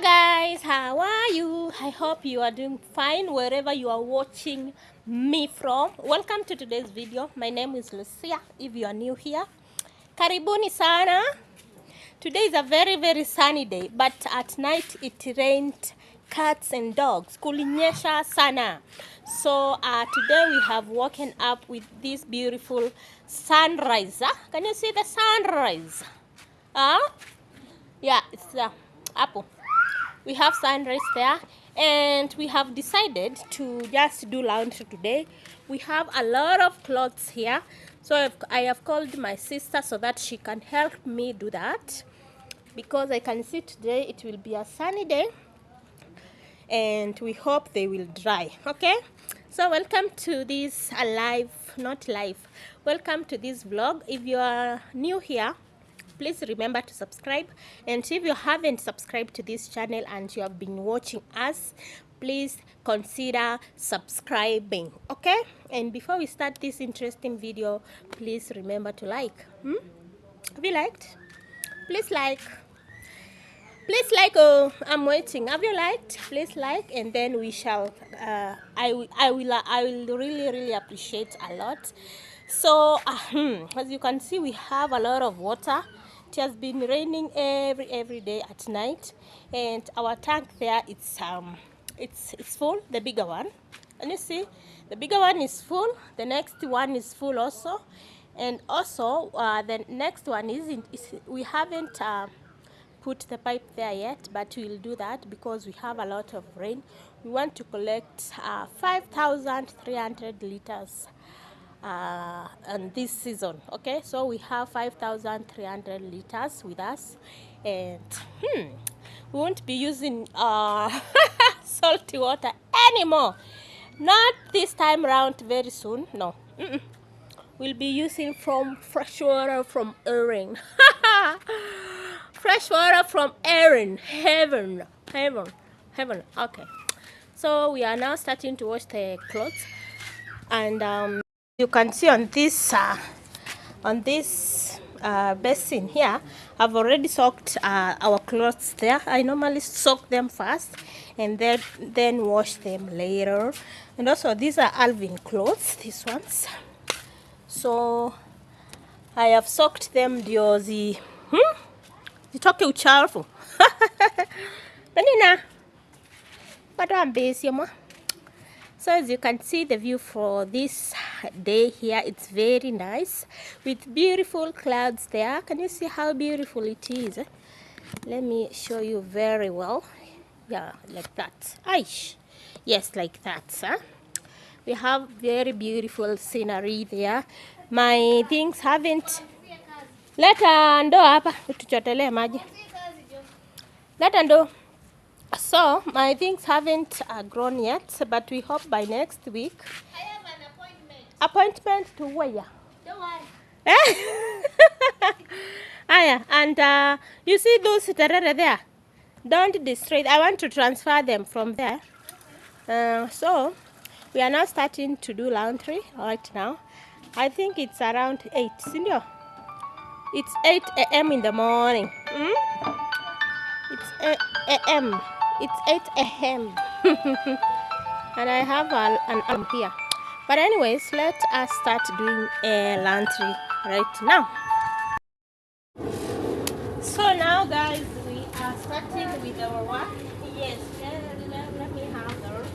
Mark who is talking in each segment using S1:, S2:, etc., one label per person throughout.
S1: Guys, how are you? I hope you are doing fine wherever you are watching me from. Welcome to today's video. My name is Lucia. If you are new here, karibuni sana. Today is a very sunny day, but at night it rained cats and dogs. Kulinyesha sana. So today we have woken up with this beautiful sunrise. Can you see the sunrise? Yeah, it's apple. We have sunrise there, and we have decided to just do laundry today. We have a lot of clothes here, so I have called my sister so that she can help me do that, because I can see today it will be a sunny day and we hope they will dry. Okay, so welcome to this welcome to this vlog. If you are new here, please remember to subscribe, and if you haven't subscribed to this channel and you have been watching us, please consider subscribing. Okay, and before we start this interesting video, please remember to like. Have you liked? Please like. Oh, I'm waiting. Have you liked? Please like, and then we shall I will really appreciate a lot. So as you can see, we have a lot of water. It has been raining every day at night, and our tank there, it's full, the bigger one. And you see, the bigger one is full, the next one is full also, and also the next one we haven't put the pipe there yet, but we'll do that because we have a lot of rain. We want to collect 5,300 liters on this season. Okay, so we have 5,300 liters with us, and we won't be using salty water anymore, not this time around, very soon. No, we'll be using from fresh water from Erin. Fresh water from Erin, heaven. Okay, so we are now starting to wash the clothes, and you can see on this basin here, I've already soaked our clothes there. I normally soak them first and then wash them later. And also, these are Alvin clothes, these ones. So I have soaked them ndio zitoke uchafu. Benina, bado ambesi mo. So as you can see, the view for this day here, it's very nice with beautiful clouds there. Can you see how beautiful it is? Let me show you very well. Yeah, like that. Aish. Yes, like that. We have very beautiful scenery there. My things haven't... Leta ndo hapa utuchotelee maji. Leta ndo. So my things haven't grown yet, but we hope by next week.
S2: I have an appointment.
S1: Appointment to where?
S2: Don't worry.
S1: And you see those terere there? Don't destroy. I want to transfer them from there. So we are now starting to do laundry right now. I think it's around 8, Cindy. It's 8 a.m. in the morning. It's 8 a.m. It's 8 a.m. and I have an alarm here. But anyways, let us start doing laundry right now. So now, guys, we are starting with our work. Yes, let me have the room.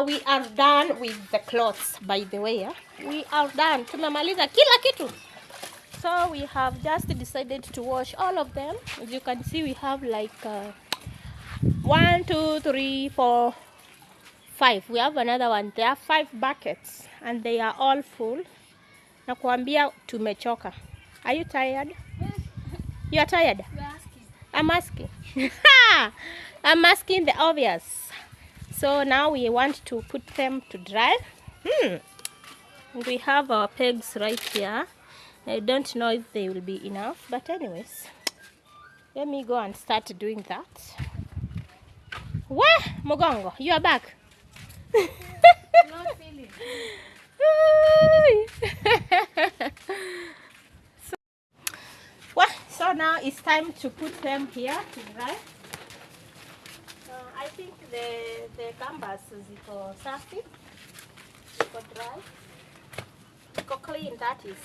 S1: we are done with the clothes, by the way. We are done. Tumemaliza kila kitu. So we have just decided to wash all of them. As you can see, we have like 1, 2, 3, 4, 5. We have another one. There are 5 buckets and they are all full. Nakuambia tumechoka. Are you tired? You are tired? I'm asking. I'm asking the obvious. So now we want to put them to dry. We have our pegs right here. I don't know if they will be enough, but anyways, let me go and start doing that. What? Mogongo, you are back.
S2: Not feeling.
S1: So now it's time to put them here to dry. I think the canvas ziko safi, ziko dry, ziko clean, that is.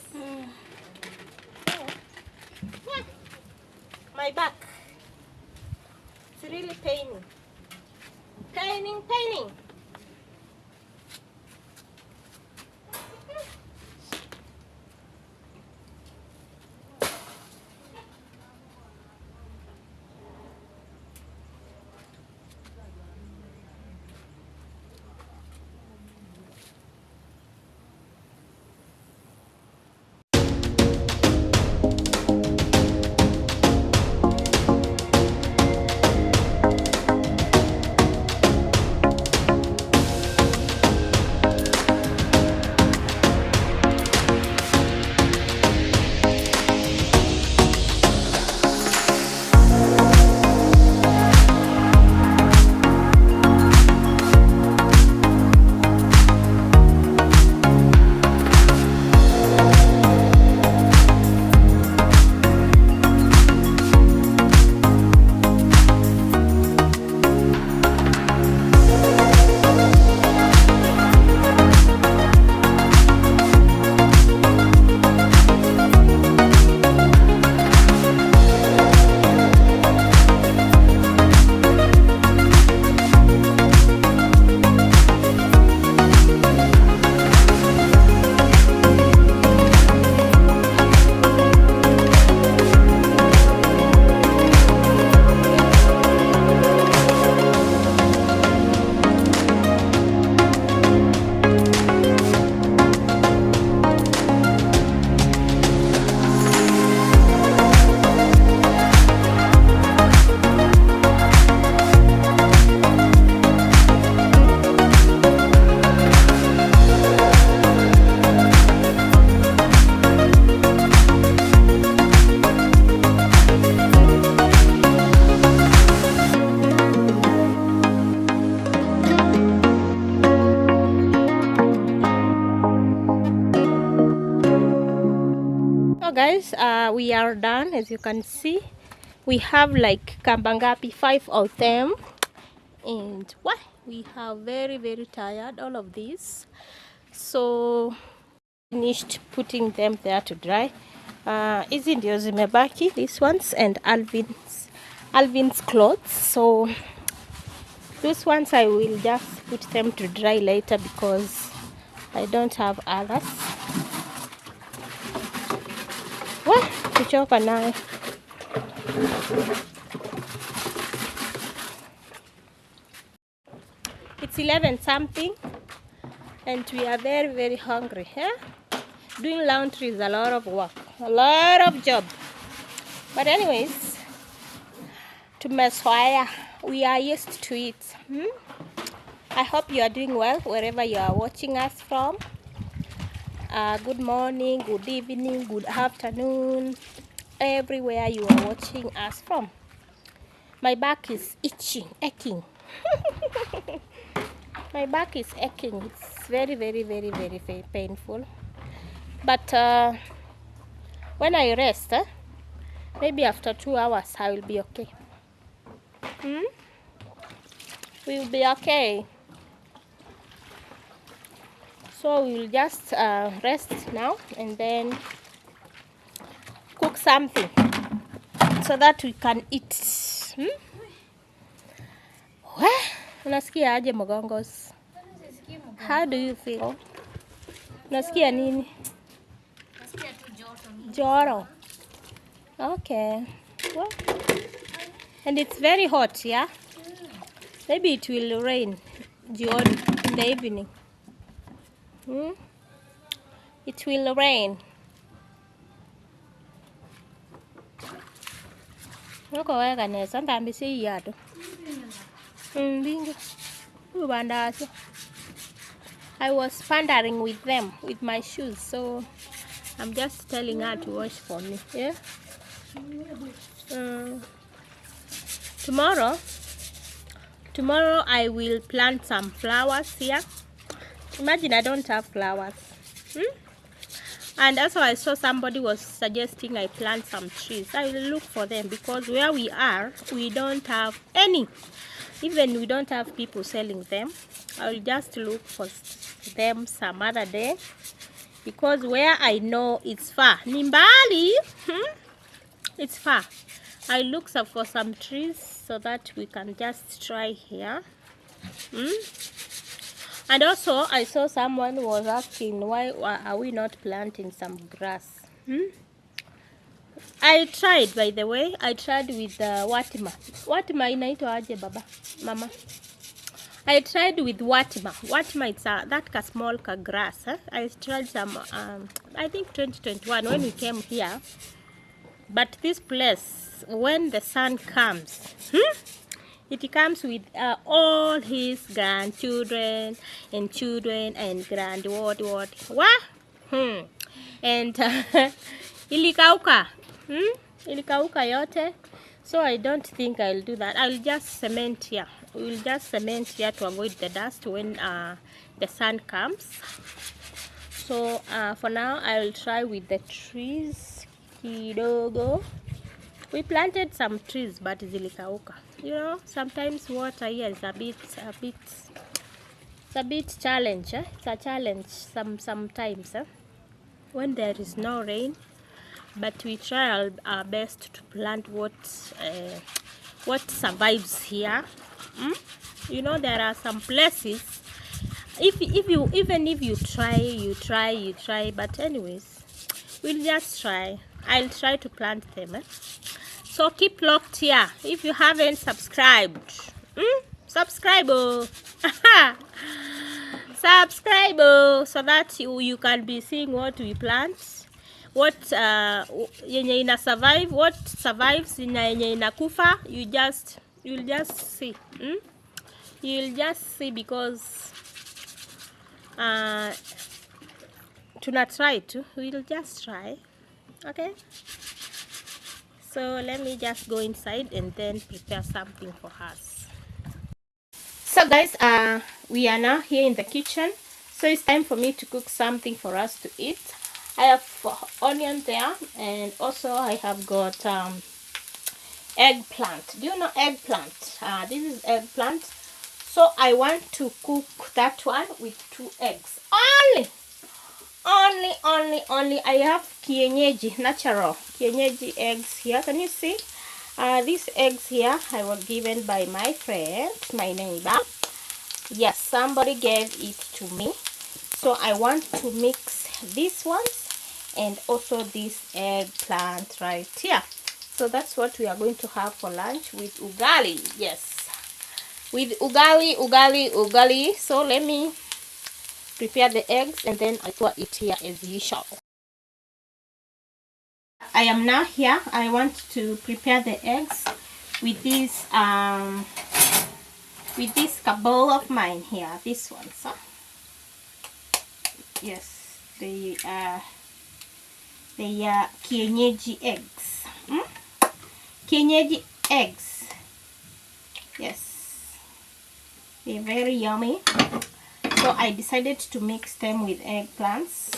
S1: Yeah. My back, it's really paining. Paining. Guys, we are done. As you can see, we have like kambangapi, 5 of them, and what we have very tired, all of these. So finished putting them there to dry. Hizi ndio zimebaki, these ones, and Alvin's clothes. So those ones I will just put them to dry later because I don't have others. What? Kuchoka naye. It's 11 something and we are very hungry. Doing laundry is a lot of work, a lot of job. But anyways, tumezoea, we are used to it. I hope you are doing well wherever you are watching us from. Good morning, good evening, good afternoon, everywhere you are watching us from. My back is aching. My back is aching. It's very painful. But when I rest, maybe after 2 hours I will be okay. We will be okay. So we will just rest now and then cook something so that we can eat. Unasikia aje Mogongos? How do you feel? Nasikia nini?
S2: Nasikia tu joto.
S1: Joro. Okay. Well, and it's very hot, yeah? Maybe it will rain in the evening. It will rain. Noko weka nesa ndambi si yado. Bingo. Ubandasi. I was pandering with them with my shoes, so I'm just telling her to wash for me. Yeah. Tomorrow I will plant some flowers here. Imagine I don't have flowers. And also I saw somebody was suggesting I plant some trees. I will look for them because where we are, we don't have any. Even we don't have people selling them. I will just look for them some other day because where I know it's far. Nimbali, it's far. I look for some trees so that we can just try here. And also I saw someone was asking why are we not planting some grass. I tried, by the way. I tried with watima. Watima inaitwa aje baba mama? I tried with watima. Watima, it's that small grass. I tried some I think 2021 when we came here. But this place, when the sun comes, it comes with all his grandchildren and children and grand what? And ilikauka. Ilikauka yote. So I don't think I'll do that. I'll just cement here. We'll just cement here to avoid the dust when the sun comes. So for now, I'll try with the trees. Kidogo. We planted some trees, but zilikauka. You know, sometimes water here is it's a bit challenge. It's a challenge sometimes when there is no rain. But we try our best to plant what survives here. You know, there are some places. Even if you try. But anyways, we'll just try. I'll try to plant them. So keep locked here. If you haven't subscribed, subscribe. Subscribe so that you can be seeing what we plant. What yenye ina survive, what survives, yenye inakufa, you'll just see. You'll just see because tuna try to. We'll just try. Okay. So let me just go inside and then prepare something for us. So guys, we are now here in the kitchen. So it's time for me to cook something for us to eat. I have onion there, and also I have got eggplant. Do you know eggplant? This is eggplant. So I want to cook that one with 2 eggs. Only. I have kienyeji, natural kienyeji eggs here. Can you see? These eggs here I was given by my friend, my neighbor. Yes, somebody gave it to me. So I want to mix these ones and also this eggplant right here. So that's what we are going to have for lunch with ugali. Yes, with ugali. So let me prepare the eggs and then I pour it here as usual. I am now here. I want to prepare the eggs with this bowl of mine here. This one, so yes, they are kienyeji eggs. Kienyeji eggs. Yes, they're very yummy. So I decided to mix them with eggplants.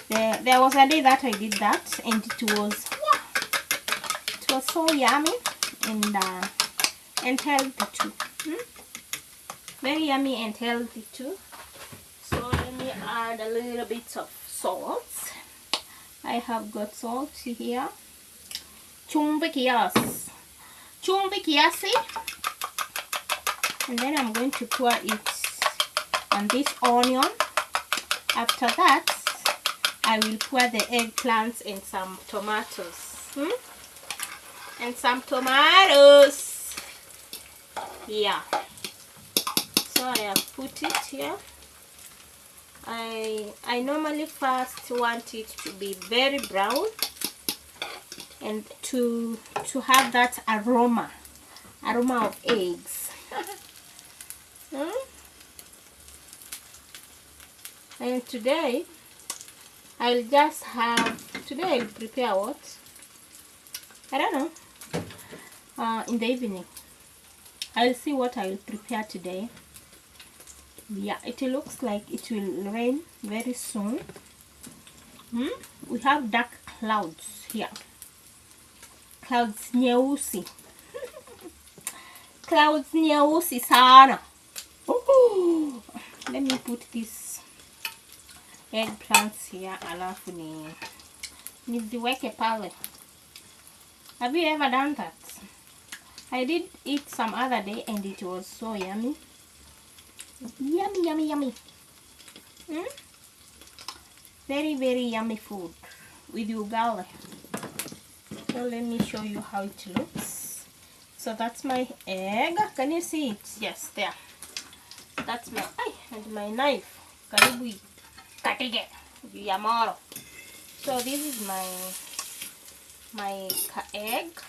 S1: There was a day that I did that, and it was so yummy and healthy too. Very yummy and healthy too. So let me add a little bit of salt. I have got salt here. Chumvi kiasi. And then I'm going to pour it and this onion. After that, I will pour the eggplants and some tomatoes. And some tomatoes. Yeah. So I have put it here. I normally first want it to be very brown and to have that aroma of eggs. And today I'll prepare what? I don't know. In the evening I'll see what I will prepare today. Yeah, it looks like it will rain very soon. We have dark clouds here. Clouds nyeusi. Clouds nyeusi sana. Let me put this eggplants here, alafu niziweke pale. Have you ever done that? I did it some other day and it was so yummy. Yummy, yummy, yummy. Very, very yummy food with ugali. So let me show you how it looks. So that's my egg. Can you see it? Yes, there. That's my and my knife. Karibu katige yamoro. So this is my egg.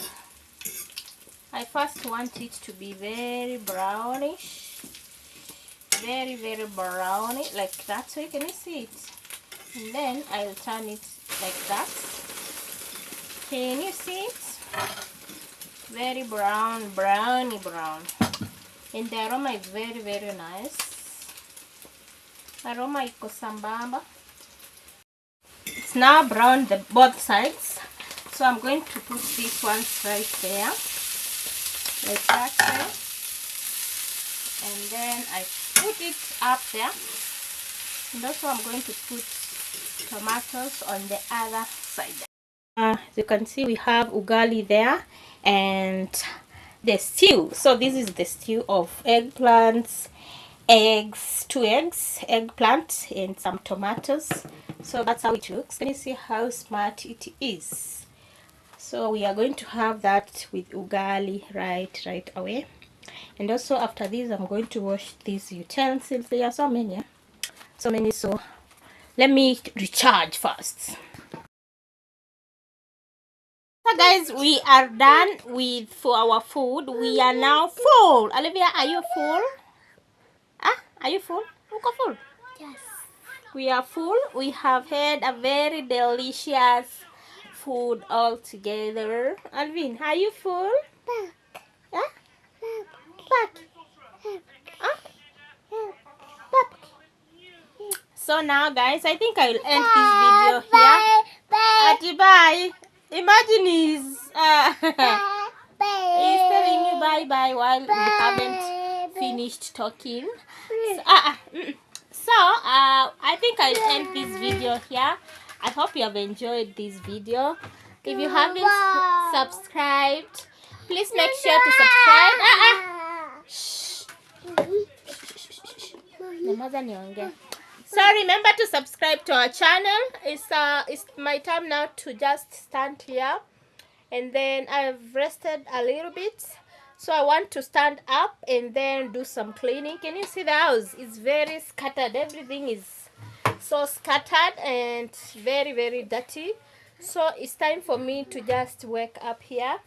S1: I first want it to be very brownish. Very, very browny, like that. So can you see it? And then I'll turn it like that. Can you see it? Very brown, browny brown. And the aroma is very, very nice. Aroma iko sambamba. It's now brown both sides. So I'm going to put these ones right there. Like that there. And then I put it up there. And also I'm going to put tomatoes on the other side. As you can see, we have ugali there and the stew. So this is the stew of eggplants, eggs, 2 eggs, eggplant and some tomatoes. So that's how it looks. Can you see how smart it is? So we are going to have that with ugali right away. And also after this, I'm going to wash these utensils. There are so many. So let me recharge first. So guys, we are done for our food. We are now full. Olivia, are you full? Are you full? Uko full?
S2: Yes.
S1: We are full. We have had a very delicious food all together. Alvin, are you full? Back. So now guys, I think I will end this video here. Bye. Imagine he's telling you bye while we haven't finished talking. So I think I'll end this video here. I hope you have enjoyed this video. If you haven't subscribed, please make sure to subscribe. So remember to subscribe to our channel. It's my time now to just stand here, and then I've rested a little bit, so I want to stand up and then do some cleaning. Can you see the house? It's very scattered. Everything is so scattered and very, very dirty. So it's time for me to just wake up here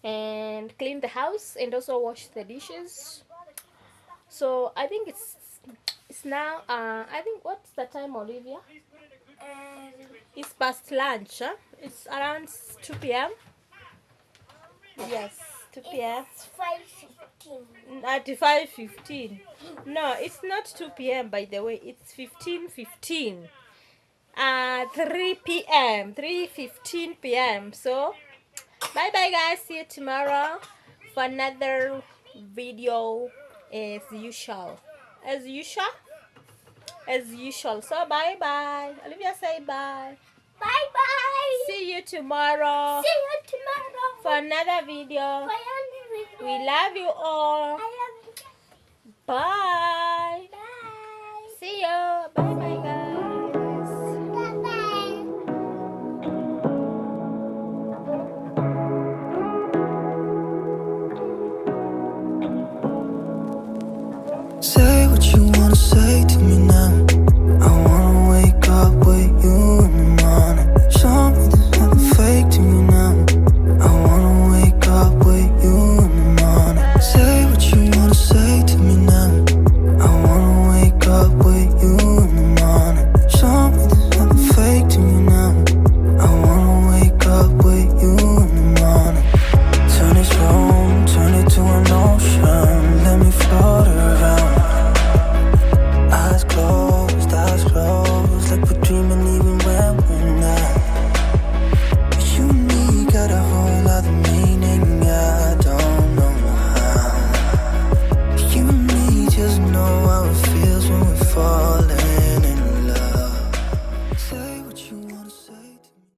S1: and clean the house and also wash the dishes. So I think it's now I think, what's the time, Olivia? It's past lunch. It's around 2 p.m. Yes, 2 p.m.
S2: It's 5:15.
S1: At 5:15. No, it's not 2 p.m. by the way. It's 15:15. 3 p.m. 3:15 p.m. So bye guys. See you tomorrow for another video as usual. So bye. Olivia, say bye.
S2: Bye.
S1: See you tomorrow for another video. We love you all.
S2: I love you.
S1: Bye.
S2: Bye.
S1: See you. Bye bye, guys.